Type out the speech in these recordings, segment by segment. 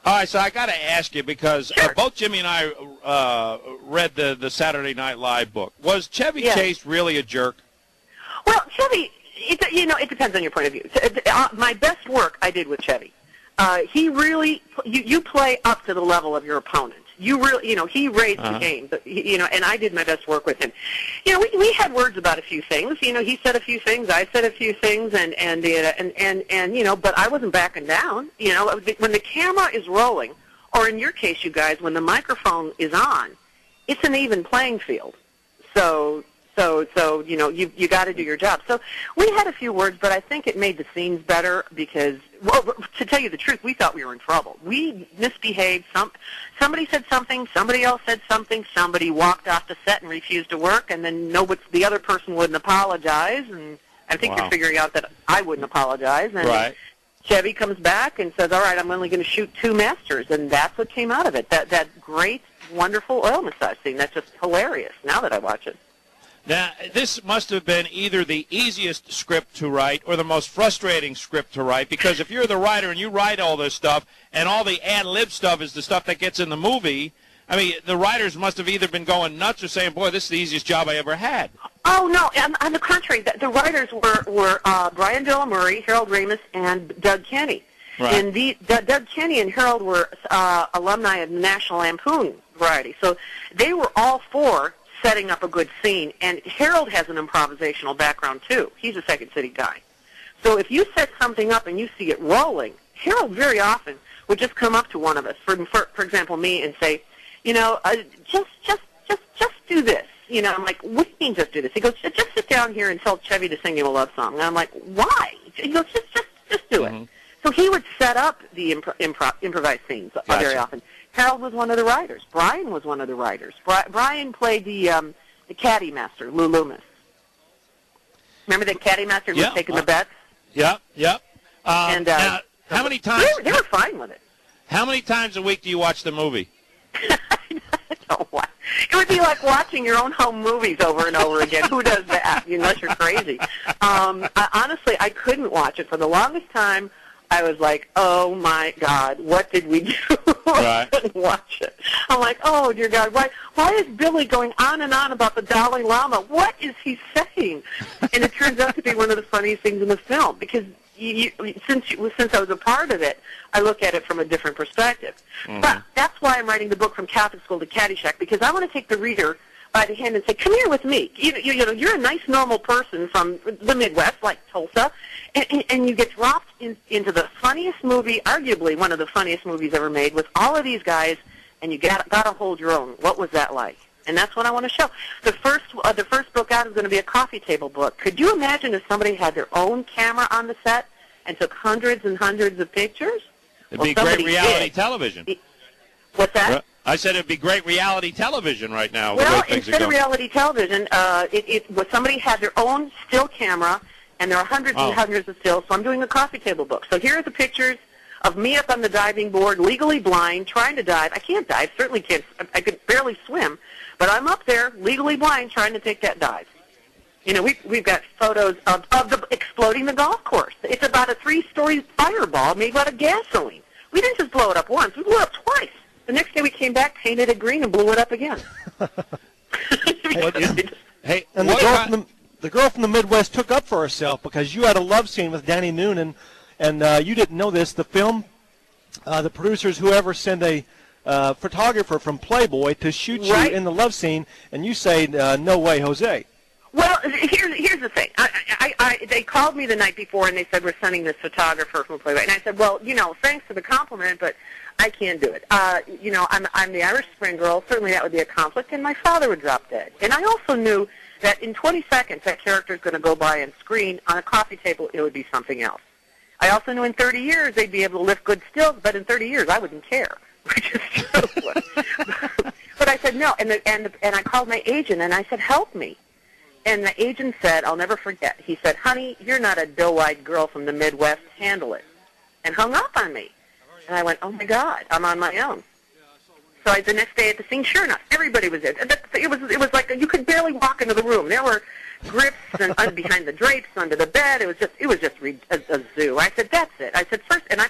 All right, so I got to ask you because Sure. both Jimmy and I read the Saturday Night Live book. Was Chevy Chase really a jerk? Well, Chevy, it depends on your point of view. My best work I did with Chevy. He really, you play up to the level of your opponent. You really, he raised the game, but, and I did my best work with him. We had words about a few things. He said a few things, I said a few things, and but I wasn't backing down. When the camera is rolling, or in your case, you guys, when the microphone is on, it's an even playing field. So you got to do your job. So we had a few words, but I think it made the scenes better because, well, to tell you the truth, we thought we were in trouble. We misbehaved. Somebody said something, somebody else said something, somebody walked off the set and refused to work, and then the other person wouldn't apologize, and I think you're figuring out that I wouldn't apologize. And right. Chevy comes back and says, all right, I'm only going to shoot 2 masters, and that's what came out of it, that great, wonderful oil massage scene. That's just hilarious now that I watch it. Now, this must have been either the easiest script to write or the most frustrating script to write, because if you're the writer and you write all this stuff and all the ad-lib stuff is the stuff that gets in the movie, I mean, the writers must have either been going nuts or saying, boy, this is the easiest job I ever had. Oh, no, on the contrary. The writers were Brian Dilla Murray, Harold Ramis, and Doug Kenny. Right. And Doug Kenny and Harold were alumni of the National Lampoon variety. So they were all for setting up a good scene. And Harold has an improvisational background, too. He's a Second City guy. So if you set something up and you see it rolling, Harold very often would just come up to one of us, for example, me, and say, just do this. I'm like, what do you mean just do this? He goes, just sit down here and tell Chevy to sing you a love song. And I'm like, why? He goes, just do it. So he would set up the improvised scenes very often. Harold was one of the writers. Brian was one of the writers. Brian played the caddy master, Lou Loomis. Remember the caddy master who was taking the bets? Yep. And now, how many times? They were fine with it. How many times a week do you watch the movie? It would be like watching your own home movies over and over again. Who does that? Unless you're crazy. Honestly, I couldn't watch it. For the longest time, I was like, oh, my God, what did we do? I couldn't watch it. I'm like, oh, dear God, why is Billy going on and on about the Dalai Lama? What is he saying? And it turns out to be one of the funniest things in the film because since I was a part of it, I look at it from a different perspective. But that's why I'm writing the book From Catholic School to Caddyshack, because I want to take the reader by the hand and say, come here with me. You're a nice, normal person from the Midwest, like Tulsa, and you get dropped into the funniest movie, arguably one of the funniest movies ever made, with all of these guys, and you got to hold your own. What was that like? And that's what I want to show. The first book out is going to be a coffee table book. Could you imagine if somebody had their own camera on the set and took hundreds and hundreds of pictures? It'd be great reality television. What's that? I said it'd be great reality television right now. Well, instead of reality television, somebody had their own still camera, and there are hundreds and hundreds of stills, so I'm doing a coffee table book. So here are the pictures of me up on the diving board, legally blind, trying to dive. I can't dive, certainly can't. I could barely swim, but I'm up there, legally blind, trying to take that dive. We've got photos of exploding the golf course. It's about a 3-story fireball made out of gasoline. We didn't just blow it up once, we blew it up twice. The next day we came back, painted it green, and blew it up again. Hey, and the girl from the Midwest took up for herself because you had a love scene with Danny Noonan, and you didn't know this. The film, the producers, whoever, sent a photographer from Playboy to shoot you in the love scene, and you say, no way, Jose. Well, here's the thing. They called me the night before, and they said, we're sending this photographer from Playboy. And I said, well, thanks for the compliment, but I can't do it. I'm the Irish Spring Girl. Certainly that would be a conflict, and my father would drop dead. And I also knew that in 20 seconds that character is going to go by on screen. On a coffee table, it would be something else. I also knew in 30 years they'd be able to lift good stills, but in 30 years I wouldn't care, which is true. But I said no, and I called my agent, and I said, help me. And the agent said, I'll never forget, he said, honey, you're not a doe-eyed girl from the Midwest. Handle it. And hung up on me. And I went, oh, my God, I'm on my own. So the next day at the scene, sure enough, everybody was there. It was like you could barely walk into the room. There were grips and behind the drapes, under the bed. It was just a zoo. I said, that's it. I said, first, and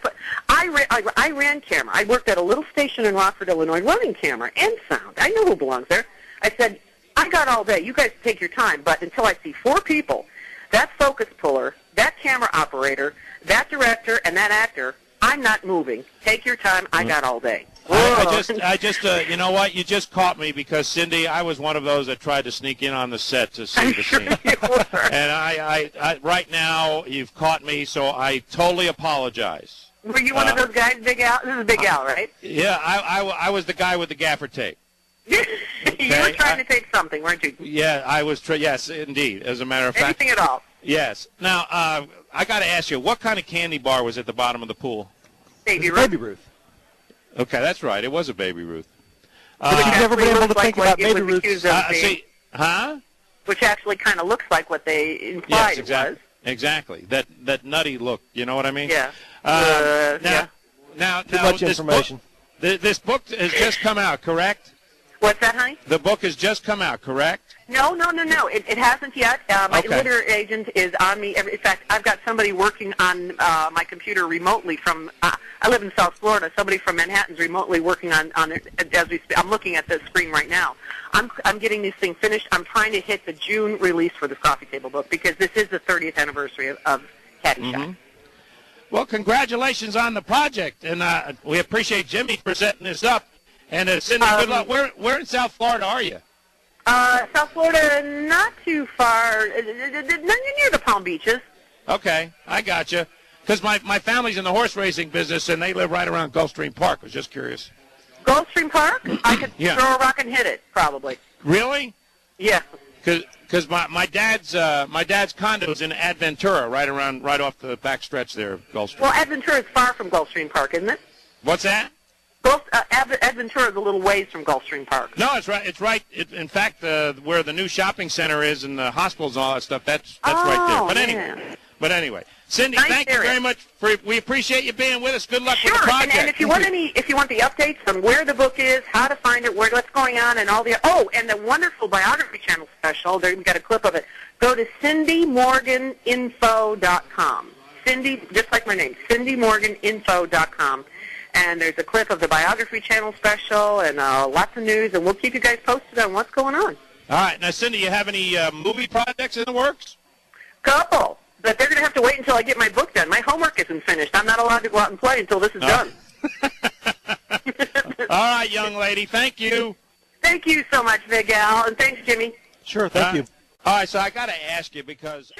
I ran camera. I worked at a little station in Rockford, Illinois, running camera and sound. I know who belongs there. I said, I got all day. You guys take your time, but until I see 4 people, that focus puller, that camera operator, that director, and that actor, I'm not moving. Take your time. I got all day. I just, you know what? You just caught me because, Cindy, I was one of those that tried to sneak in on the set to see the scene. And I right now, you've caught me, so I totally apologize. Were you one of those guys, Big Al? This is Big Al, right? Yeah, I was the guy with the gaffer tape. You were trying to take something, weren't you? Yeah, I was. Yes, indeed. As a matter of fact. Anything at all. Yes. Now, I got to ask you, what kind of candy bar was at the bottom of the pool? Baby Ruth. Okay, that's right. It was a Baby Ruth. But you've never been able to think about Baby Ruth. Which actually kind of looks like what they implied it was. Exactly. That nutty look. You know what I mean? Yeah. Now, too much information. This book has just come out, correct? What's that, honey? The book has just come out, correct? No. It hasn't yet. My literary agent is on me. In fact, I've got somebody working on my computer remotely from. I live in South Florida. Somebody from Manhattan's remotely working on it as we speak. I'm looking at the screen right now. I'm getting this thing finished. I'm trying to hit the June release for this coffee table book because this is the 30th anniversary of Caddyshack. Mm-hmm. Well, congratulations on the project, and we appreciate Jimmy for setting this up. And Cindy, good luck. Where in South Florida are you? South Florida, not too far, near the Palm Beaches. Okay, I got you. Because my family's in the horse racing business, and they live right around Gulfstream Park. I was just curious. Gulfstream Park? I could throw a rock and hit it, probably. Really? Yeah. Because my dad's condo's in Adventura, right off the back stretch there of Gulfstream. Well, Adventura is far from Gulfstream Park, isn't it? What's that? Adventura is a little ways from Gulfstream Park. No, it's right. It's right. In fact, where the new shopping center is and the hospitals and all that stuff, that's right there. But anyway, Cindy, thank you very much. We appreciate you being with us. Good luck with the project. And if you want the updates on where the book is, how to find it, what's going on, and all the and the wonderful Biography Channel special, we've got a clip of it. Go to CindyMorganInfo.com. Cindy, just like my name, CindyMorganInfo.com. And there's a clip of the Biography Channel special and lots of news, and we'll keep you guys posted on what's going on. All right. Now, Cindy, you have any movie projects in the works? Couple. But they're going to have to wait until I get my book done. My homework isn't finished. I'm not allowed to go out and play until this is done. All right, young lady. Thank you. Thank you so much, Big Al, and thanks, Jimmy. Sure, thank you. All right, so I got to ask you because